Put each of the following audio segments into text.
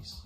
face,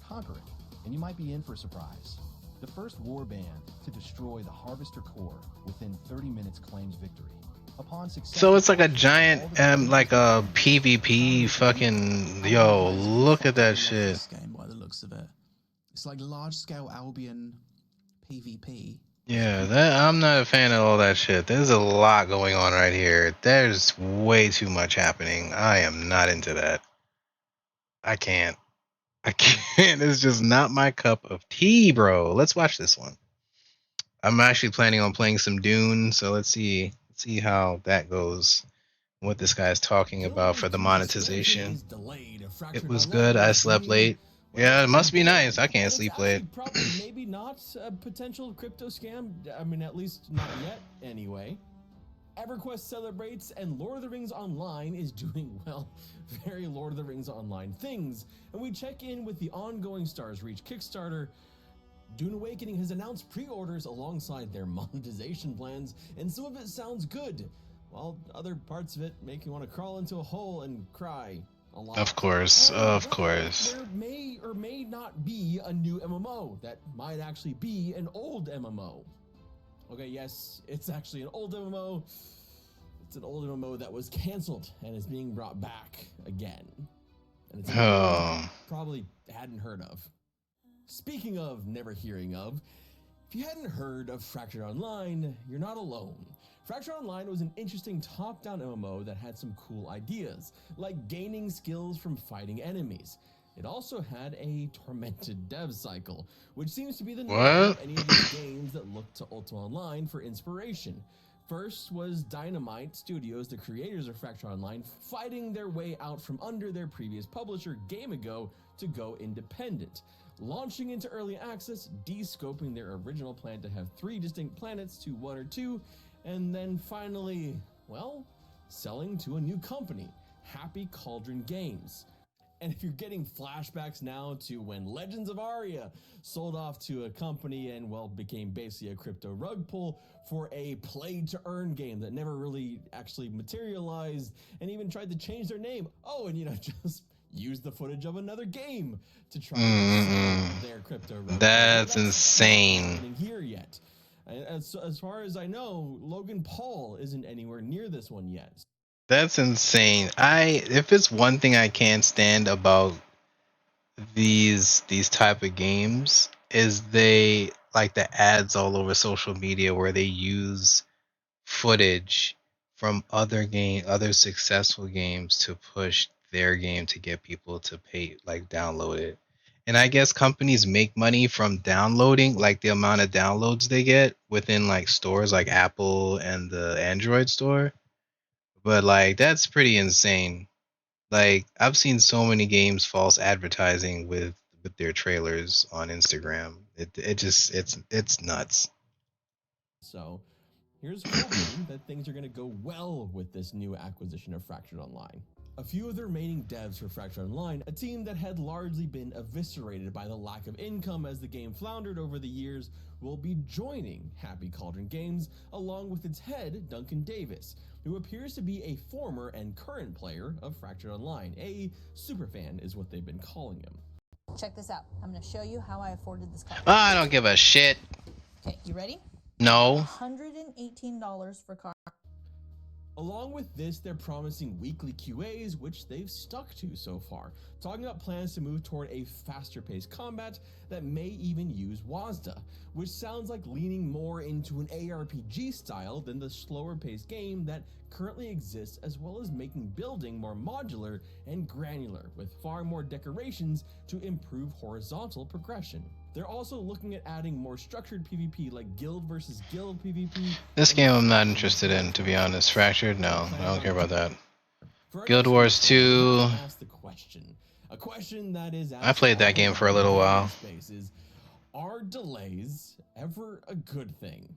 conquer it, and you might be in for a surprise. The first warband to destroy the Harvester core within 30 minutes claims victory. Upon success, So it's like a giant, like a PvP fucking, yo, look at that shit. This game by the looks of it. It's like large-scale Albion PvP. Yeah, I'm not a fan of all that shit. There's a lot going on right here. There's way too much happening. I am not into that. I can't. It's just not my cup of tea, bro. Let's watch this one. I'm actually planning on playing some Dune, so let's see how that goes. What this guy is talking about for the monetization. It was good. I slept late. Yeah, it must be nice. I can't sleep late. Probably maybe not a potential crypto scam. I mean, at least not yet, anyway. EverQuest celebrates, and Lord of the Rings Online is doing, well, very Lord of the Rings Online things. And we check in with the ongoing Stars Reach Kickstarter. Dune Awakening has announced pre-orders alongside their monetization plans, and some of it sounds good, while other parts of it make you want to crawl into a hole and cry a lot. Of course, of course. There may or may not be a new MMO that might actually be an old MMO. Okay, yes, it's actually an old MMO. It's an old MMO that was canceled and is being brought back again. And it's probably hadn't heard of. Speaking of never hearing of, if you hadn't heard of Fractured Online, you're not alone. Fractured Online was an interesting top-down MMO that had some cool ideas, like gaining skills from fighting enemies. It also had a tormented dev cycle, which seems to be the norm of any of these games that look to Ultima Online for inspiration. First was Dynamite Studios, the creators of Fractured Online, fighting their way out from under their previous publisher, Game Ago, to go independent. Launching into early access, de-scoping their original plan to have 3 distinct planets to 1 or 2, and then finally, well, selling to a new company, Happy Cauldron Games. And if you're getting flashbacks now to when Legends of Aria sold off to a company and, well, became basically a crypto rug pull for a play-to-earn game that never really actually materialized and even tried to change their name. Oh, and, you know, just use the footage of another game to try to sell their crypto rug. That's insane. Not happening here yet. As far as I know, Logan Paul isn't anywhere near this one yet. That's insane. If it's one thing I can't stand about these type of games is they like the ads all over social media where they use footage from other successful games to push their game to get people to pay, like download it. And I guess companies make money from downloading, like the amount of downloads they get within like stores like Apple and the Android store. But like that's pretty insane. Like I've seen so many games false advertising with their trailers on Instagram. It's nuts. So here's hoping that things are going to go well with this new acquisition of Fractured Online. A few of the remaining devs for Fractured Online, a team that had largely been eviscerated by the lack of income as the game floundered over the years, will be joining Happy Cauldron Games along with its head, Duncan Davis, who appears to be a former and current player of Fractured Online. A superfan is what they've been calling him. Check this out. I'm going to show you how I afforded this car. I don't give a shit. Okay, you ready? No. $118 for car. Along with this, they're promising weekly QAs, which they've stuck to so far, talking about plans to move toward a faster-paced combat that may even use WASDA, which sounds like leaning more into an ARPG style than the slower-paced game that currently exists, as well as making building more modular and granular, with far more decorations to improve horizontal progression. They're also looking at adding more structured PvP like guild versus guild PvP. This game I'm not interested in, to be honest. Fractured? No, I don't care about that. Guild Wars 2. A question that is I played that game for a little while. Are delays ever a good thing?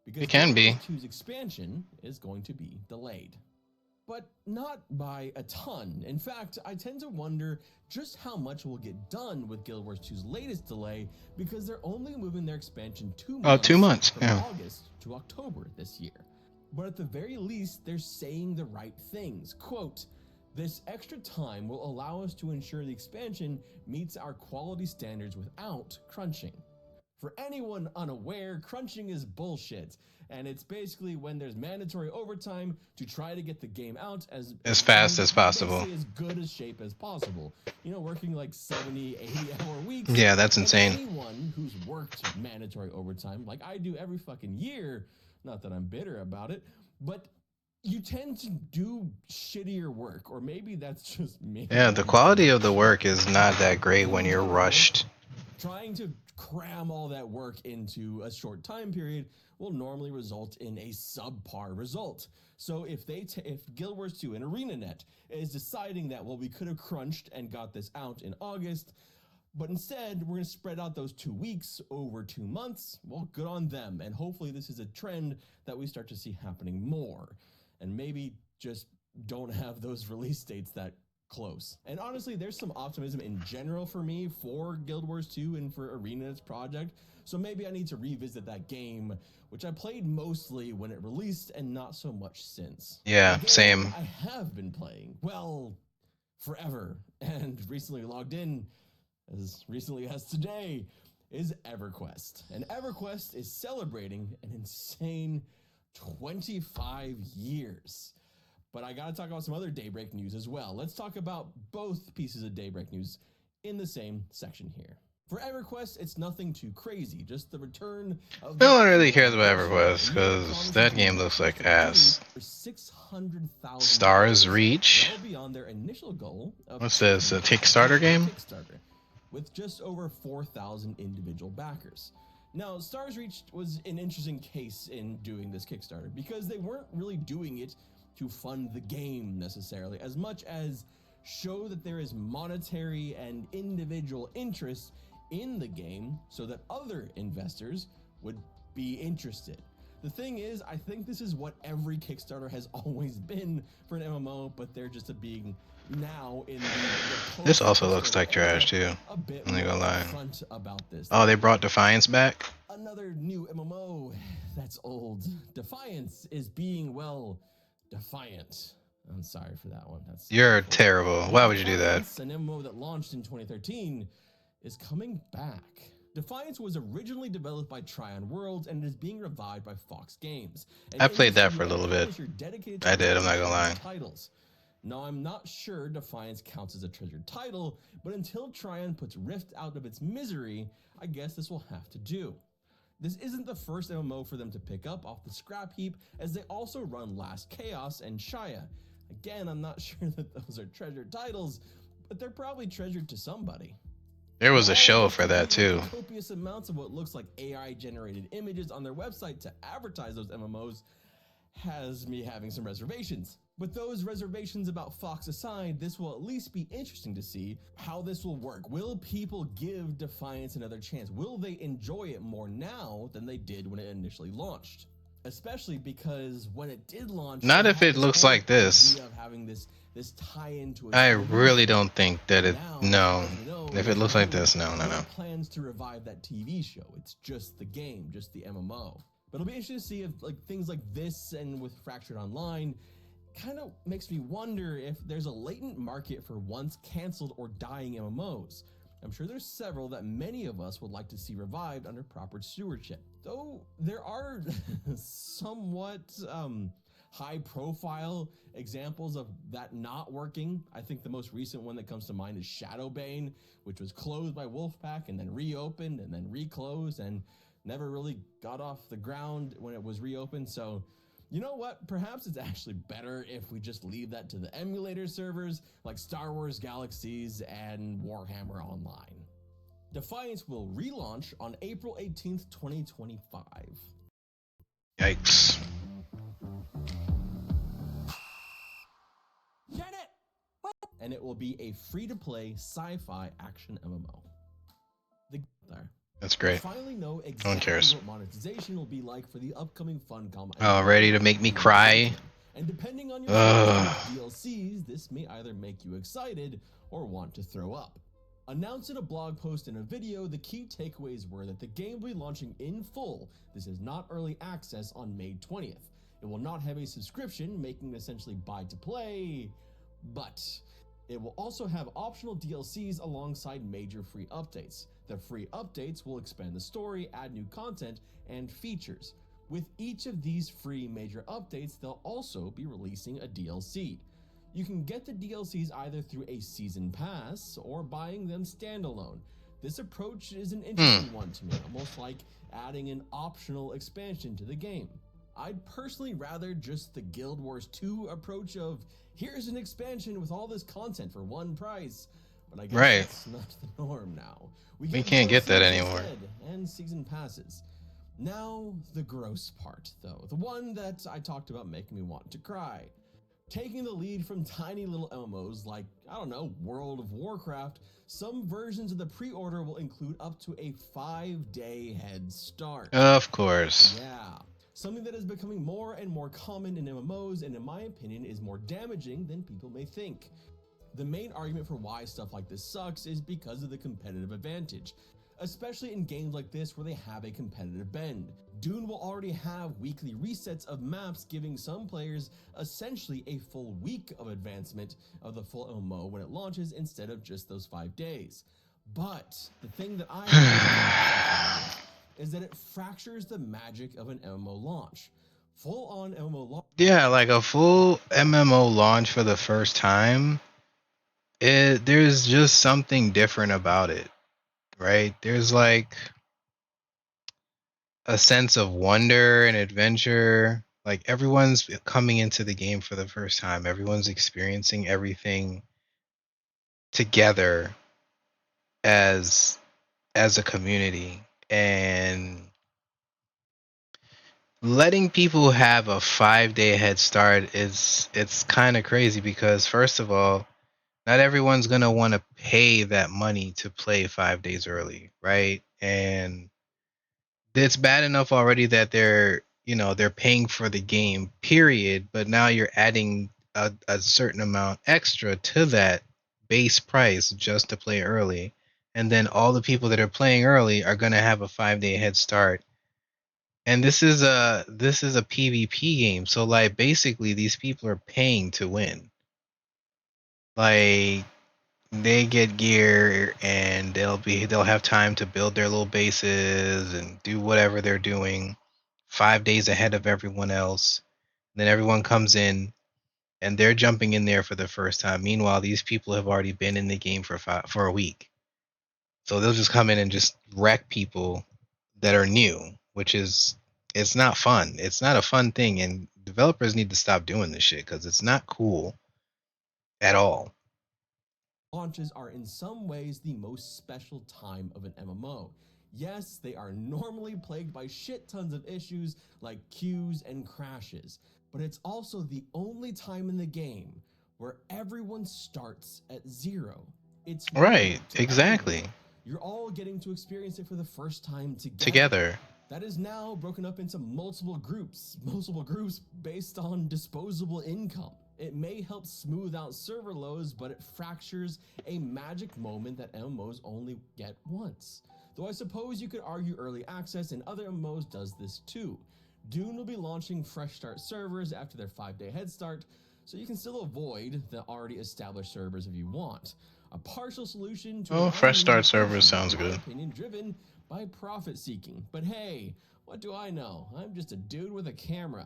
Because it can be. Guild Wars 2's expansion is going to be delayed. But not by a ton. In fact, I tend to wonder just how much will get done with Guild Wars 2's latest delay, because they're only moving their expansion 2 months, 2 months, from August to October this year. But at the very least, they're saying the right things. Quote, This extra time will allow us to ensure the expansion meets our quality standards without crunching. For anyone unaware, crunching is bullshit, and it's basically when there's mandatory overtime to try to get the game out as fast as possible. Basically as good as shape as possible. You know, working like 70, 80-hour weeks. Yeah, that's And insane. anyone who's worked mandatory overtime, like I do every fucking year, not that I'm bitter about it, but you tend to do shittier work, or maybe that's just me. Yeah, the quality of the work is not that great when you're rushed. Trying to cram all that work into a short time period will normally result in a subpar result. So if Guild Wars 2 and ArenaNet is deciding that, well, we could have crunched and got this out in August, but instead we're going to spread out those 2 weeks over 2 months, well, good on them. And hopefully this is a trend that we start to see happening more. And maybe just don't have those release dates that close. And honestly, there's some optimism in general for me for Guild Wars 2 and for ArenaNet's project. So maybe I need to revisit that game, which I played mostly when it released and not so much since. Yeah, same. I have been playing, well, forever, and recently logged in, as recently as today, is EverQuest. And EverQuest is celebrating an insane 25 years. But I gotta talk about some other Daybreak news as well. Let's talk about both pieces of Daybreak news in the same section here. For EverQuest, it's nothing too crazy, just the return of... No one really cares about EverQuest, because that game looks like ass. 600,000 Stars Reach? well beyond their initial goal of... What's this, a Kickstarter game? Kickstarter, with just over 4,000 individual backers. Now, Stars Reach was an interesting case in doing this Kickstarter, because they weren't really doing it to fund the game necessarily, as much as show that there is monetary and individual interest in the game so that other investors would be interested. The thing is, I think this is what every Kickstarter has always been for an MMO, but they're just being now in the This also looks like trash too. I'm not gonna lie. upfront about this. Oh, they brought Defiance back? Another new MMO that's old. Defiance is being, well, defiant. I'm sorry for that one. You're terrible. Why would you do that? An MMO that launched in 2013 is coming back. Defiance was originally developed by Tryon Worlds and is being revived by Fox Games. I played that for a little bit. I did, I'm not gonna lie. Titles. Now, I'm not sure Defiance counts as a treasured title, but until Tryon puts Rift out of its misery, I guess this will have to do. This isn't the first MMO for them to pick up off the scrap heap, as they also run Last Chaos and Shia. Again, I'm not sure that those are treasured titles, but they're probably treasured to somebody. There was a show for that too. Copious amounts of what looks like AI-generated images on their website to advertise those MMOs has me having some reservations. With those reservations about Fox aside, this will at least be interesting to see how this will work. Will people give Defiance another chance? Will they enjoy it more now than they did when it initially launched? Especially because when it did launch, not if it looks like this. Of having this tie-in to I really don't think that it. No, if it looks like this, no. Plans to revive that TV show. It's just the game, just the MMO. But it'll be interesting to see if things like this and with Fractured Online kind of makes me wonder if there's a latent market for once canceled or dying MMOs. I'm sure there's several that many of us would like to see revived under proper stewardship. Though there are somewhat high-profile examples of that not working. I think the most recent one that comes to mind is Shadowbane, which was closed by Wolfpack and then reopened and then reclosed and never really got off the ground when it was reopened. So, you know what? Perhaps it's actually better if we just leave that to the emulator servers like Star Wars Galaxies and Warhammer Online. Defiance will relaunch on April 18th, 2025. Yikes. Get it! What? And it will be a free-to-play sci-fi action MMO. That's great. Finally know exactly No one cares. what monetization will be like for the upcoming Funcom. Oh, ready to make me cry? And depending on your DLCs, this may either make you excited or want to throw up. Announced in a blog post and a video, the key takeaways were that the game will be launching in full. This is not early access on May 20th. It will not have a subscription, making it essentially buy to play, But it will also have optional DLCs alongside major free updates. The free updates will expand the story, add new content, and features. With each of these free major updates, they'll also be releasing a DLC. You can get the DLCs either through a season pass or buying them standalone. This approach is an interesting one to me, almost like adding an optional expansion to the game. I'd personally rather just the Guild Wars 2 approach of here's an expansion with all this content for one price, but I guess Right. that's not the norm now. We get can't get that DLCs anymore. instead, and season passes. Now, the gross part, though, the one that I talked about making me want to cry. Taking the lead from tiny little MMOs like, I don't know, World of Warcraft, some versions of the pre-order will include up to a 5-day head start. Of course. Yeah, something that is becoming more and more common in MMOs, and in my opinion is more damaging than people may think. The main argument for why stuff like this sucks is because of the competitive advantage, especially in games like this where they have a competitive bend. Dune will already have weekly resets of maps, giving some players essentially a full week of advancement of the full MMO when it launches instead of just those 5 days. But the thing that I is that it fractures the magic of an MMO launch. Full-on MMO launch. Yeah, like a full MMO launch for the first time, there's just something different about it, right? There's like a sense of wonder and adventure. Like everyone's coming into the game for the first time. Everyone's experiencing everything together as a community, and letting people have a 5-day head start it's kind of crazy because first of all, not everyone's going to want to pay that money to play 5 days early, right? And it's bad enough already that they're paying for the game period, but now you're adding a certain amount extra to that base price just to play early, and then all the people that are playing early are going to have a 5-day head start. And this is a PvP game, so like basically these people are paying to win. Like they get gear and they'll have time to build their little bases and do whatever they're doing 5 days ahead of everyone else. Then everyone comes in and they're jumping in there for the first time. Meanwhile, these people have already been in the game for a week. So they'll just come in and just wreck people that are new, which is it's not fun. It's not a fun thing, and developers need to stop doing this shit because it's not cool at all. Launches are in some ways the most special time of an MMO. Yes, they are normally plagued by shit tons of issues like queues and crashes, but it's also the only time in the game where everyone starts at zero. It's new Right, to exactly. everyone. You're all getting to experience it for the first time Together. That is now broken up into multiple groups based on disposable income. It may help smooth out server lows, but it fractures a magic moment that MMOs only get once. Though I suppose you could argue early access and other MMOs does this too. Dune will be launching fresh start servers after their 5-day head start, so you can still avoid the already established servers if you want. A partial solution to Fresh start servers issue, sounds in my good. opinion, driven by profit seeking. But hey, what do I know? I'm just a dude with a camera.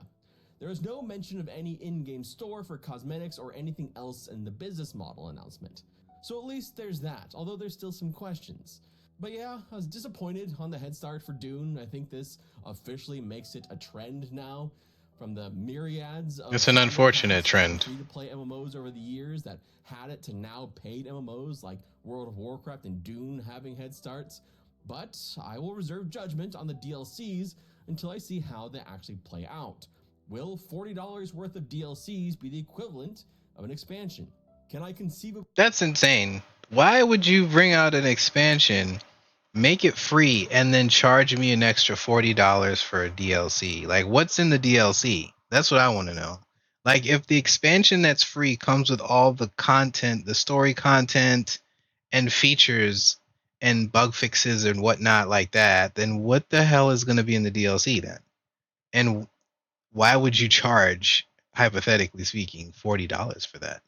There is no mention of any in-game store for cosmetics or anything else in the business model announcement. So at least there's that, although there's still some questions. But yeah, I was disappointed on the head start for Dune. I think this officially makes it a trend now. From the myriads of It's an unfortunate trend. free-to-play MMOs over the years that had it to now paid MMOs like World of Warcraft and Dune having head starts. But I will reserve judgment on the DLCs until I see how they actually play out. Will $40 worth of DLCs be the equivalent of an expansion? Can I conceive of... That's insane. Why would you bring out an expansion, make it free, and then charge me an extra $40 for a DLC? Like, what's in the DLC? That's what I want to know. Like, if the expansion that's free comes with all the content, the story content, and features, and bug fixes and whatnot like that, then what the hell is going to be in the DLC then? And why would you charge, hypothetically speaking, $40 for that?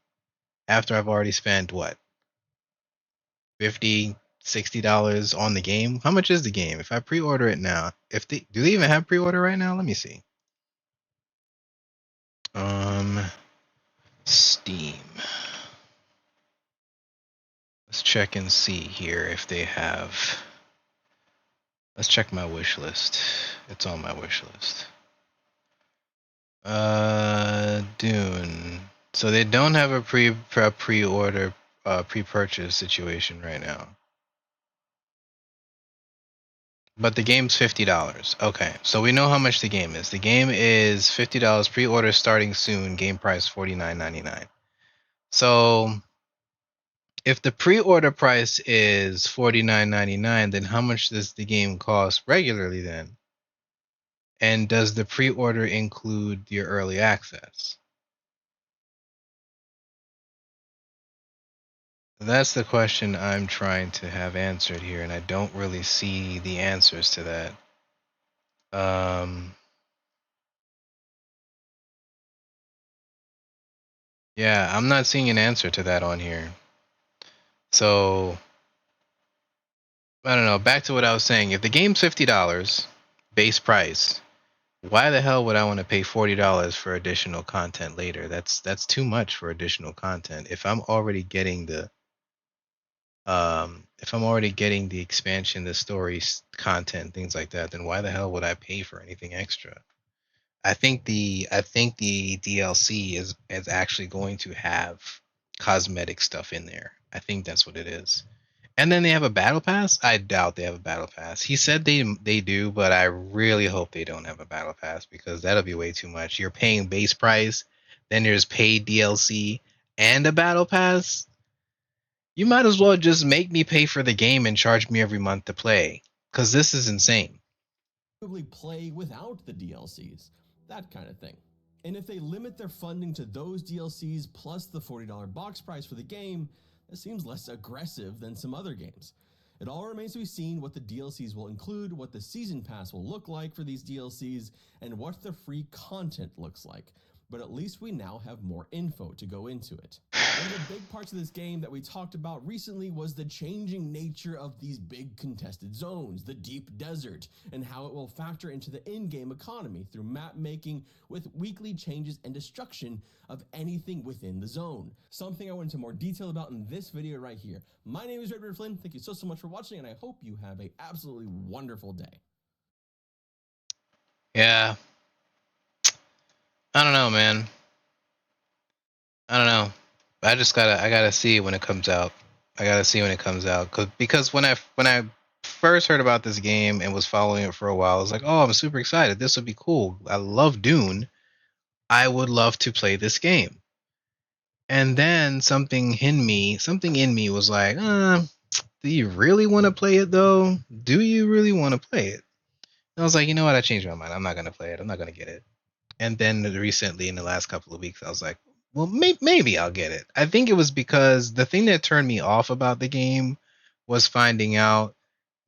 after I've already spent what, $50, $60 on the game? How much is the game? If I pre-order it now, do they even have pre-order right now? Let me see. Steam. Let's check and see here if they have. Let's check my wish list. It's on my wish list. Dune. So they don't have a pre-order pre-purchase situation right now. But the game's $50. Okay, so we know how much the game is. The game is $50. Pre-order starting soon. Game price $49.99. So if the pre-order price is $49.99, then how much does the game cost regularly then? And does the pre-order include your early access? That's the question I'm trying to have answered here, and I don't really see the answers to that. Yeah, I'm not seeing an answer to that on here. So, I don't know. Back to what I was saying. If the game's $50 base price, why the hell would I want to pay $40 for additional content later? That's too much for additional content. If I'm already getting the expansion, the stories, content, things like that, then why the hell would I pay for anything extra? I think the DLC is actually going to have cosmetic stuff in there. I think that's what it is. And then they have a battle pass? I doubt they have a battle pass. He said they do, but I really hope they don't have a battle pass because that'll be way too much. You're paying base price, then there's paid DLC and a battle pass. You might as well just make me pay for the game and charge me every month to play, because this is insane. Probably play without the DLCs, that kind of thing. And if they limit their funding to those DLCs plus the $40 box price for the game, that seems less aggressive than some other games. It all remains to be seen what the DLCs will include, what the season pass will look like for these DLCs, and what the free content looks like. But at least we now have more info to go into it. One of the big parts of this game that we talked about recently was the changing nature of these big contested zones, the deep desert, and how it will factor into the in-game economy through map making with weekly changes and destruction of anything within the zone. Something I went into more detail about in this video right here. My name is Redbeard Flynn. Thank you so much for watching, and I hope you have an absolutely wonderful day. Yeah. I don't know, man. I don't know. I gotta see when it comes out. Because when I first heard about this game and was following it for a while, I was like, oh, I'm super excited. This would be cool. I love Dune. I would love to play this game. And then something in me was like, do you really want to play it though? Do you really want to play it? And I was like, you know what? I changed my mind. I'm not gonna play it. I'm not gonna get it. And then recently, in the last couple of weeks, I was like, well, maybe I'll get it. I think it was because the thing that turned me off about the game was finding out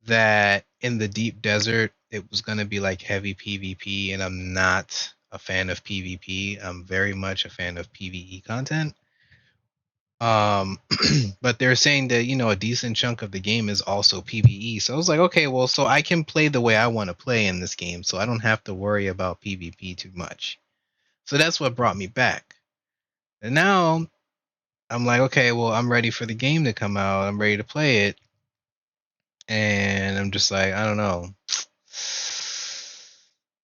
that in the deep desert, it was going to be like heavy PvP, and I'm not a fan of PvP. I'm very much a fan of PvE content. But they're saying that, a decent chunk of the game is also PvE. So I was like, okay, well, so I can play the way I want to play in this game, so I don't have to worry about PvP too much. So that's what brought me back. And now I'm like, okay, well, I'm ready for the game to come out. I'm ready to play it. And I'm just like, I don't know.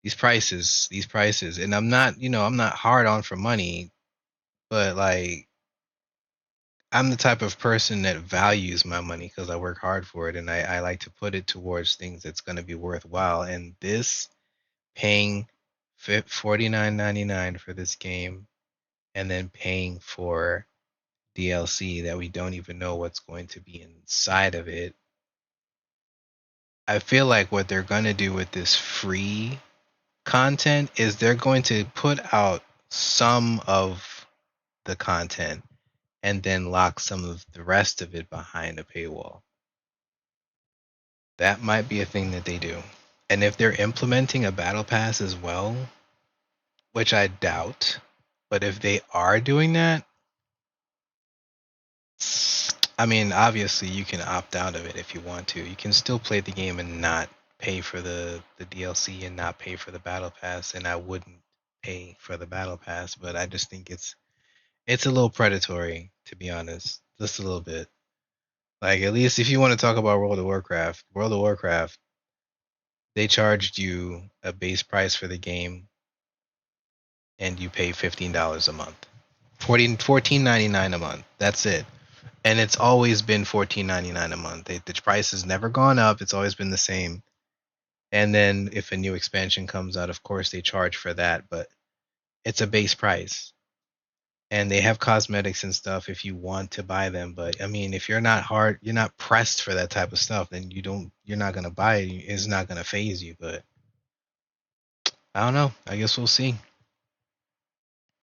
These prices. And I'm not hard on for money, but like, I'm the type of person that values my money because I work hard for it, and I like to put it towards things that's going to be worthwhile. And this paying $49.99 for this game and then paying for DLC that we don't even know what's going to be inside of it. I feel like what they're going to do with this free content is they're going to put out some of the content and then lock some of the rest of it behind a paywall. That might be a thing that they do. And if they're implementing a battle pass as well, which I doubt, but if they are doing that, I mean, obviously you can opt out of it if you want to. You can still play the game and not pay for the DLC and not pay for the battle pass, and I wouldn't pay for the battle pass, but I just think it's a little predatory, to be honest. Just a little bit. Like, at least if you want to talk about World of Warcraft, they charged you a base price for the game and you pay $15 a month. $14.99 a month. That's it. And it's always been $14.99 a month. The price has never gone up. It's always been the same. And then if a new expansion comes out, of course they charge for that, but it's a base price. And they have cosmetics and stuff if you want to buy them. But I mean, if you're not pressed for that type of stuff, then you're not gonna buy it. It's not gonna phase you. But I don't know. I guess we'll see.